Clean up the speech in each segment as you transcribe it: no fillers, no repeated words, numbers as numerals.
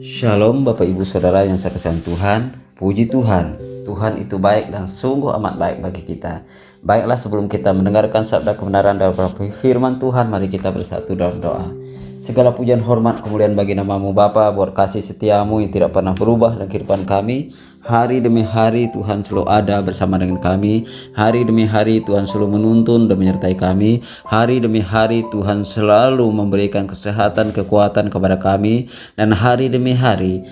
Shalom Bapak Ibu Saudara yang saya kasihi Tuhan. Puji Tuhan, Tuhan itu baik dan sungguh amat baik bagi kita. Baiklah, sebelum kita mendengarkan sabda kebenaran dari firman Tuhan, mari kita bersatu dalam doa. Segala pujian, hormat, kemuliaan bagi namamu Bapa, buat kasih setiamu yang tidak pernah berubah dalam kehidupan kami. Hari demi hari Tuhan selalu ada bersama dengan kami. Hari demi hari Tuhan selalu menuntun dan menyertai kami. Hari demi hari Tuhan selalu memberikan kesehatan, kekuatan kepada kami. Dan hari demi hari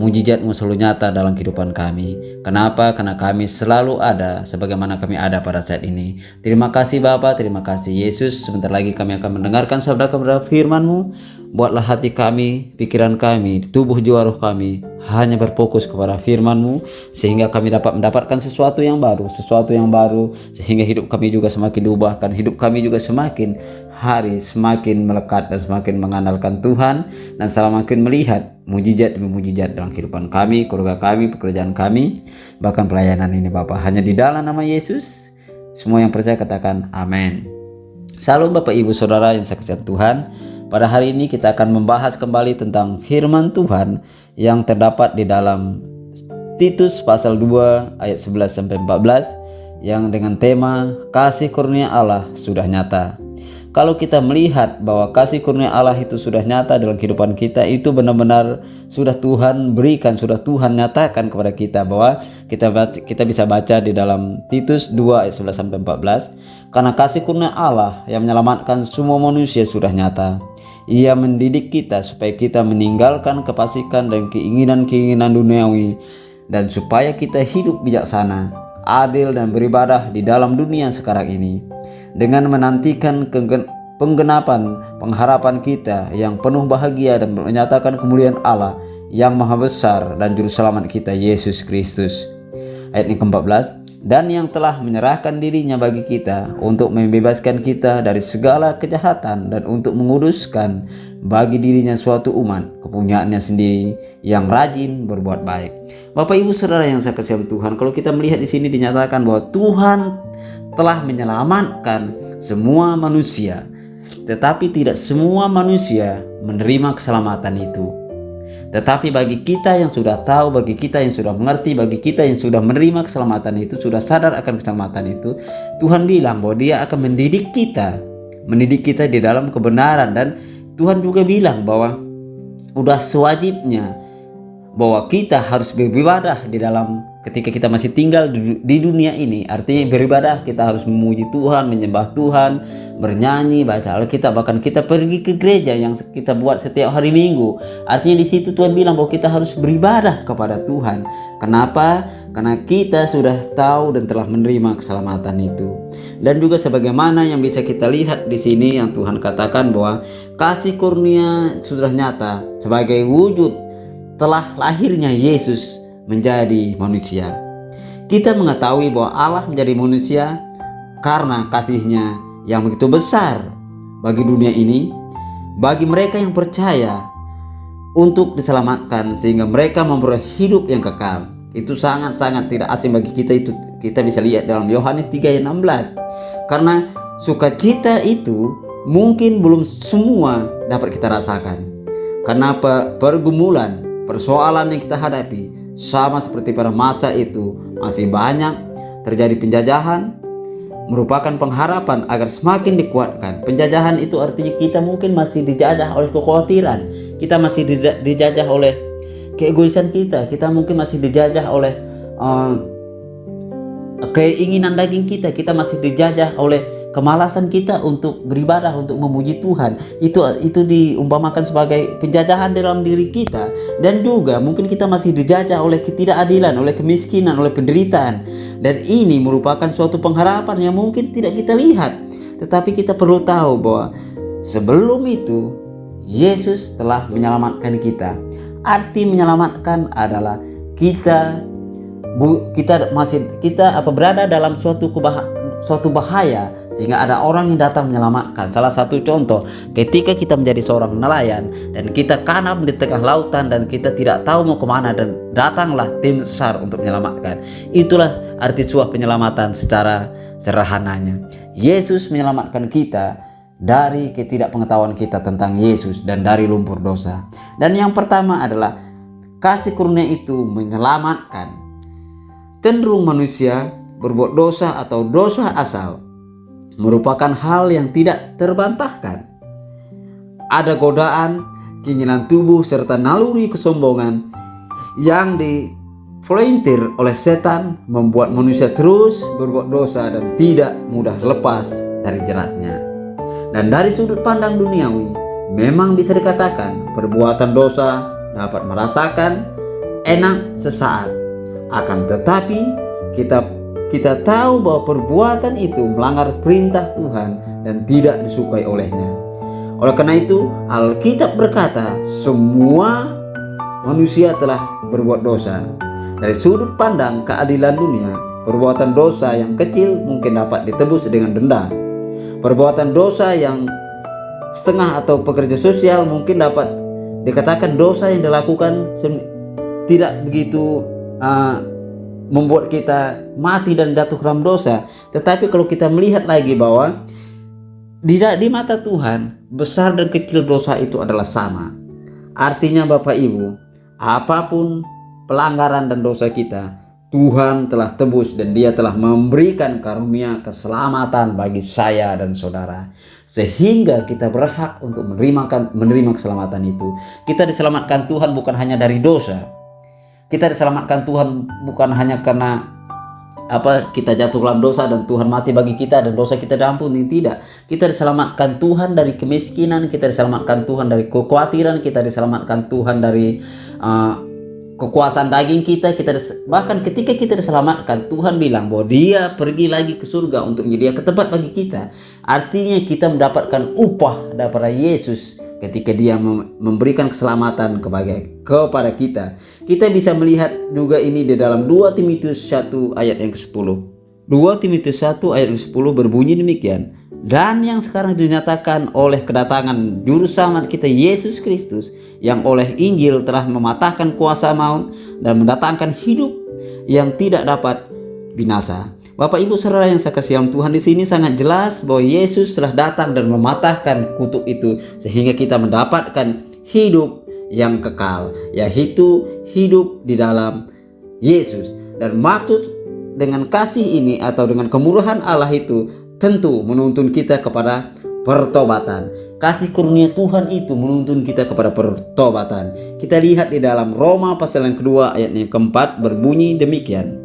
mujizat-Mu selalu nyata dalam kehidupan kami. Kenapa? Karena kami selalu ada sebagaimana kami ada pada saat ini. Terima kasih Bapa, terima kasih Yesus. Sebentar lagi kami akan mendengarkan sabda kebenaran firman-Mu. Buatlah hati kami, pikiran kami, tubuh jiwa roh kami hanya berfokus kepada firman-Mu, sehingga kami dapat mendapatkan sesuatu yang baru, sehingga hidup kami juga semakin diubahkan, hidup kami juga semakin hari semakin melekat dan semakin mengandalkan Tuhan, dan semakin melihat mujizat demi mujizat dalam kehidupan kami, keluarga kami, pekerjaan kami, bahkan pelayanan ini Bapa. Hanya di dalam nama Yesus, semua yang percaya katakan amin. Salam Bapak Ibu Saudara yang saya kasihi Tuhan. Pada hari ini kita akan membahas kembali tentang firman Tuhan yang terdapat di dalam Titus pasal 2 ayat 11-14 yang dengan tema kasih karunia Allah sudah nyata. Kalau kita melihat bahwa kasih karunia Allah itu sudah nyata dalam kehidupan kita, itu benar-benar sudah Tuhan berikan, sudah Tuhan nyatakan kepada kita, bahwa kita bisa baca di dalam Titus 2 ayat 11-14. Karena kasih karunia Allah yang menyelamatkan semua manusia sudah nyata. Ia mendidik kita supaya kita meninggalkan kefasikan dan keinginan-keinginan duniawi, dan supaya kita hidup bijaksana, adil dan beribadah di dalam dunia sekarang ini, dengan menantikan penggenapan pengharapan kita yang penuh bahagia dan menyatakan kemuliaan Allah yang maha besar dan juru selamat kita Yesus Kristus. Ayat yang ke-14, dan yang telah menyerahkan dirinya bagi kita untuk membebaskan kita dari segala kejahatan dan untuk menguduskan bagi dirinya suatu umat kepunyaannya sendiri yang rajin berbuat baik. Bapak Ibu Saudara yang saya kasihi Tuhan, kalau kita melihat di sini dinyatakan bahwa Tuhan telah menyelamatkan semua manusia, tetapi tidak semua manusia menerima keselamatan itu. Tetapi bagi kita yang sudah tahu, bagi kita yang sudah mengerti, bagi kita yang sudah menerima keselamatan itu, sudah sadar akan keselamatan itu, Tuhan bilang bahwa Dia akan mendidik kita di dalam kebenaran. Dan Tuhan juga bilang bahwa udah sewajibnya bahwa kita harus beribadah di dalam ketika kita masih tinggal di dunia ini. Artinya beribadah, kita harus memuji Tuhan, menyembah Tuhan, bernyanyi, baca Alkitab, bahkan kita pergi ke gereja yang kita buat setiap hari Minggu. Artinya di situ Tuhan bilang bahwa kita harus beribadah kepada Tuhan. Kenapa? Karena kita sudah tahu dan telah menerima keselamatan itu. Dan juga sebagaimana yang bisa kita lihat di sini yang Tuhan katakan bahwa kasih karunia sudah nyata sebagai wujud telah lahirnya Yesus menjadi manusia. Kita mengetahui bahwa Allah menjadi manusia karena kasih-Nya yang begitu besar bagi dunia ini, bagi mereka yang percaya untuk diselamatkan sehingga mereka memperoleh hidup yang kekal. Itu sangat-sangat tidak asing bagi kita. Itu kita bisa lihat dalam Yohanes 3 ayat 16. Karena sukacita itu mungkin belum semua dapat kita rasakan. Karena pergumulan, persoalan yang kita hadapi sama seperti pada masa itu masih banyak terjadi penjajahan, merupakan pengharapan agar semakin dikuatkan. Penjajahan itu artinya kita mungkin masih dijajah oleh kekhawatiran, kita masih dijajah oleh keegoisan kita mungkin masih dijajah oleh keinginan daging kita masih dijajah oleh kemalasan kita untuk beribadah, untuk memuji Tuhan. Itu diumpamakan sebagai penjajahan dalam diri kita. Dan juga mungkin kita masih dijajah oleh ketidakadilan, oleh kemiskinan, oleh penderitaan. Dan ini merupakan suatu pengharapan yang mungkin tidak kita lihat. Tetapi kita perlu tahu bahwa sebelum itu Yesus telah menyelamatkan kita. Arti menyelamatkan adalah kita berada dalam suatu bahaya sehingga ada orang yang datang menyelamatkan. Salah satu contoh, ketika kita menjadi seorang nelayan dan kita kanam di tengah lautan dan kita tidak tahu mau kemana, dan datanglah tim SAR untuk menyelamatkan. Itulah arti sebuah penyelamatan secara sederhananya. Yesus menyelamatkan kita dari ketidakpengetahuan kita tentang Yesus dan dari lumpur dosa. Dan yang pertama adalah kasih karunia itu menyelamatkan. Cenderung manusia berbuat dosa atau dosa asal merupakan hal yang tidak terbantahkan. Ada godaan, keinginan tubuh, serta naluri kesombongan yang dipelintir oleh setan membuat manusia terus berbuat dosa dan tidak mudah lepas dari jeratnya. Dan dari sudut pandang duniawi, memang bisa dikatakan perbuatan dosa dapat merasakan enak sesaat. Akan tetapi kita tahu bahwa perbuatan itu melanggar perintah Tuhan dan tidak disukai olehnya. Oleh karena itu, Alkitab berkata, semua manusia telah berbuat dosa. Dari sudut pandang keadilan dunia, perbuatan dosa yang kecil mungkin dapat ditebus dengan denda. Perbuatan dosa yang setengah atau pekerja sosial mungkin dapat dikatakan dosa yang dilakukan tidak begitu membuat kita mati dan jatuh dalam dosa. Tetapi kalau kita melihat lagi bahwa di mata Tuhan besar dan kecil dosa itu adalah sama. Artinya Bapak Ibu, apapun pelanggaran dan dosa kita, Tuhan telah tebus dan Dia telah memberikan karunia keselamatan bagi saya dan saudara, sehingga kita berhak untuk menerima keselamatan itu. Kita diselamatkan Tuhan bukan hanya dari dosa. Kita diselamatkan Tuhan bukan hanya karena kita jatuh dalam dosa dan Tuhan mati bagi kita dan dosa kita diampuni. Tidak. Kita diselamatkan Tuhan dari kemiskinan, kita diselamatkan Tuhan dari kekhawatiran, kita diselamatkan Tuhan dari kekuasaan daging kita. Bahkan ketika kita diselamatkan, Tuhan bilang bahwa Dia pergi lagi ke surga untuk menyediakan tempat bagi kita. Artinya kita mendapatkan upah daripada Yesus ketika Dia memberikan keselamatan kepada kita. Kita bisa melihat juga ini di dalam 2 Timotius 1 ayat yang ke-10. 2 Timotius 1 ayat yang ke-10 berbunyi demikian. Dan yang sekarang dinyatakan oleh kedatangan Juru Selamat kita Yesus Kristus, yang oleh Injil telah mematahkan kuasa maut dan mendatangkan hidup yang tidak dapat binasa. Bapak Ibu Saudara yang saya kasih dalam Tuhan, di sini sangat jelas bahwa Yesus telah datang dan mematahkan kutuk itu sehingga kita mendapatkan hidup yang kekal, yaitu hidup di dalam Yesus. Dan maksud dengan kasih ini atau dengan kemurahan Allah itu tentu menuntun kita kepada pertobatan. Kasih karunia Tuhan itu menuntun kita kepada pertobatan. Kita lihat di dalam Roma pasal yang kedua ayat yang keempat berbunyi demikian.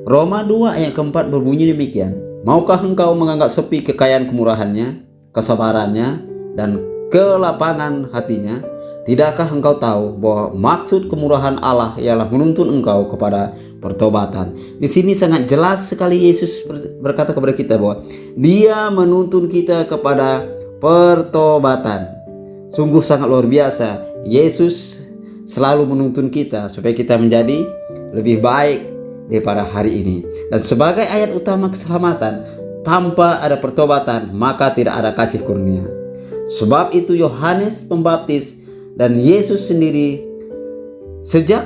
Roma 2 ayat keempat berbunyi demikian. Maukah engkau menganggap sepi kekayaan kemurahannya, kesabarannya, dan kelapangan hatinya? Tidakkah engkau tahu bahwa maksud kemurahan Allah ialah menuntun engkau kepada pertobatan? Di sini sangat jelas sekali Yesus berkata kepada kita bahwa Dia menuntun kita kepada pertobatan. Sungguh sangat luar biasa. Yesus selalu menuntun kita supaya kita menjadi lebih baik daripada hari ini. Dan sebagai ayat utama keselamatan, tanpa ada pertobatan maka tidak ada kasih karunia. Sebab itu Yohanes Pembaptis dan Yesus sendiri sejak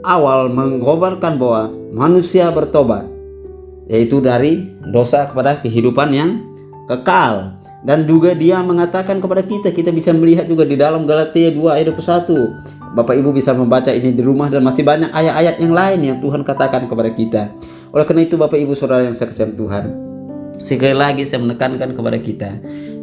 awal mengobarkan bahwa manusia bertobat, yaitu dari dosa kepada kehidupan yang kekal. Dan juga Dia mengatakan kepada kita bisa melihat juga di dalam Galatia 2 ayat 21. Bapak Ibu bisa membaca ini di rumah, dan masih banyak ayat-ayat yang lain yang Tuhan katakan kepada kita. Oleh karena itu Bapak Ibu Saudara yang saya kasihi Tuhan, sekali lagi saya menekankan kepada kita,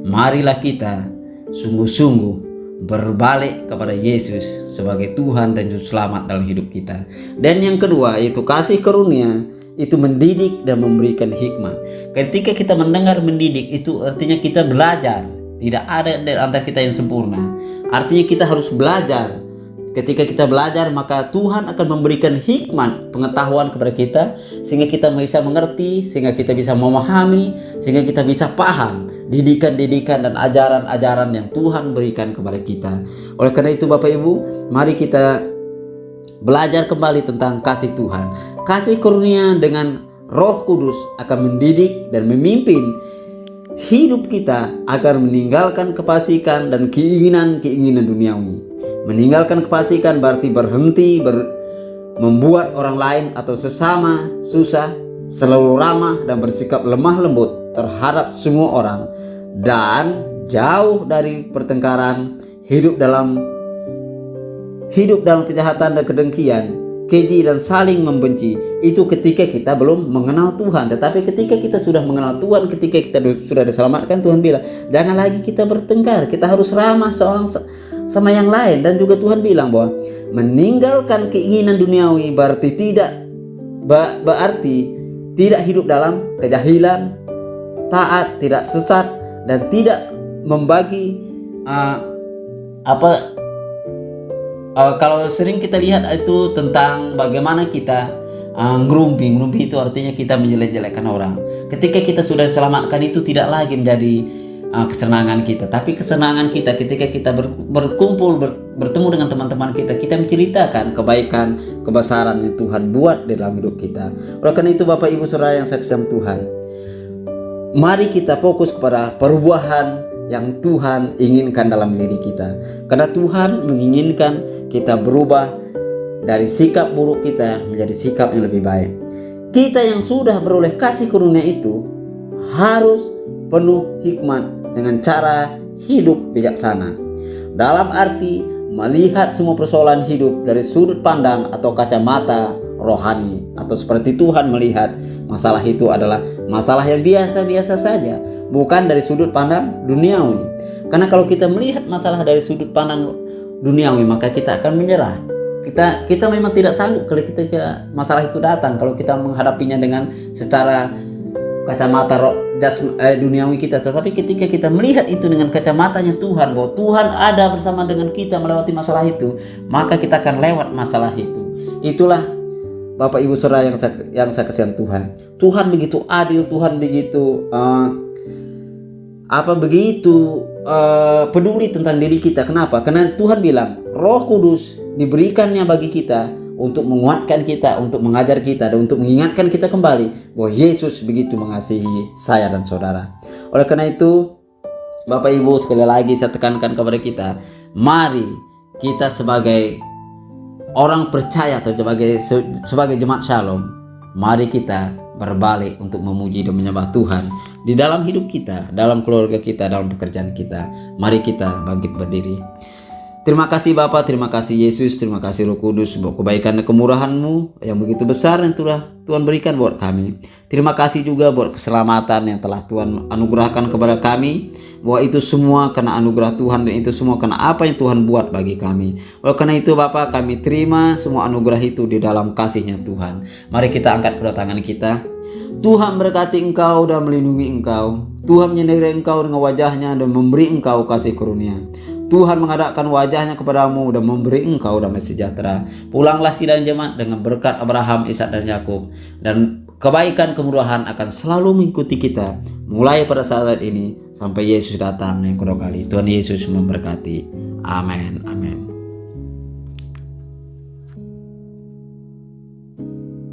marilah kita sungguh-sungguh berbalik kepada Yesus sebagai Tuhan dan Juru Selamat dalam hidup kita. Dan yang kedua yaitu kasih karunia itu mendidik dan memberikan hikmat. Ketika kita mendengar mendidik itu artinya kita belajar. Tidak ada di antara kita yang sempurna. Artinya kita harus belajar. Ketika kita belajar maka Tuhan akan memberikan hikmat pengetahuan kepada kita, sehingga kita bisa mengerti, sehingga kita bisa memahami, sehingga kita bisa paham didikan-didikan dan ajaran-ajaran yang Tuhan berikan kepada kita. Oleh karena itu Bapak Ibu, mari kita belajar kembali tentang kasih Tuhan. Kasih karunia dengan Roh Kudus akan mendidik dan memimpin hidup kita agar meninggalkan kefasikan dan keinginan-keinginan duniawi. Meninggalkan kefasikan berarti berhenti membuat orang lain atau sesama susah, selalu ramah dan bersikap lemah lembut terhadap semua orang, dan jauh dari pertengkaran, hidup dalam hidup dalam kejahatan dan kedengkian, keji dan saling membenci, itu ketika kita belum mengenal Tuhan. Tetapi ketika kita sudah mengenal Tuhan, ketika kita sudah diselamatkan, Tuhan bilang jangan lagi kita bertengkar, kita harus ramah seorang sama yang lain. Dan juga Tuhan bilang bahwa meninggalkan keinginan duniawi berarti tidak hidup dalam kejahilan, taat, tidak sesat, dan tidak membagi kalau sering kita lihat itu tentang bagaimana kita ngerumpi itu artinya kita menjelek-jelekkan orang. Ketika kita sudah diselamatkan itu tidak lagi menjadi kesenangan kita, tapi kesenangan kita ketika kita berkumpul bertemu dengan teman-teman kita menceritakan kebaikan, kebesaran yang Tuhan buat di dalam hidup kita. Oleh karena itu Bapak Ibu Saudara yang sekasihan Tuhan, mari kita fokus kepada perubahan yang Tuhan inginkan dalam diri kita. Karena Tuhan menginginkan kita berubah dari sikap buruk kita menjadi sikap yang lebih baik. Kita yang sudah beroleh kasih karunia itu harus penuh hikmat dengan cara hidup bijaksana. Dalam arti melihat semua persoalan hidup dari sudut pandang atau kacamata rohani, atau seperti Tuhan melihat masalah itu adalah masalah yang biasa-biasa saja, bukan dari sudut pandang duniawi. Karena kalau kita melihat masalah dari sudut pandang duniawi, maka kita akan menyerah. Kita memang tidak sanggup kalau ketika masalah itu datang, kalau kita menghadapinya dengan secara kacamata duniawi kita. Tetapi ketika kita melihat itu dengan kacamatanya Tuhan, bahwa Tuhan ada bersama dengan kita melewati masalah itu, maka kita akan lewat masalah itu. Itulah Bapak Ibu Saudara yang saya kasihan Tuhan. Tuhan begitu adil, Tuhan begitu peduli tentang diri kita. Kenapa? Karena Tuhan bilang Roh Kudus diberikannya bagi kita untuk menguatkan kita, untuk mengajar kita, dan untuk mengingatkan kita kembali bahwa Yesus begitu mengasihi saya dan saudara. Oleh karena itu Bapak Ibu, sekali lagi saya tekankan kepada kita, mari kita sebagai orang percaya atau sebagai jemaat Shalom, mari kita berbalik untuk memuji dan menyembah Tuhan di dalam hidup kita, dalam keluarga kita, dalam pekerjaan kita. Mari kita bangkit berdiri. Terima kasih Bapa, terima kasih Yesus, terima kasih Roh Kudus buat kebaikan dan kemurahan-Mu yang begitu besar yang telah Tuhan berikan buat kami. Terima kasih juga buat keselamatan yang telah Tuhan anugerahkan kepada kami, bahwa itu semua karena anugerah Tuhan, dan itu semua karena apa yang Tuhan buat bagi kami. Oleh karena itu Bapa, kami terima semua anugerah itu di dalam kasih-Nya Tuhan. Mari kita angkat kedua tangan kita. Tuhan berkati engkau dan melindungi engkau. Tuhan menyinari engkau dengan wajah-Nya dan memberi engkau kasih karunia. Tuhan menghadapkan wajah-Nya kepadamu dan memberi engkau damai sejahtera. Pulanglah sidang jemaat dengan berkat Abraham, Ishak dan Yakub, dan kebaikan kemurahan akan selalu mengikuti kita mulai pada saat ini sampai Yesus datang yang kedua kali. Tuhan Yesus memberkati. Amin. Amin.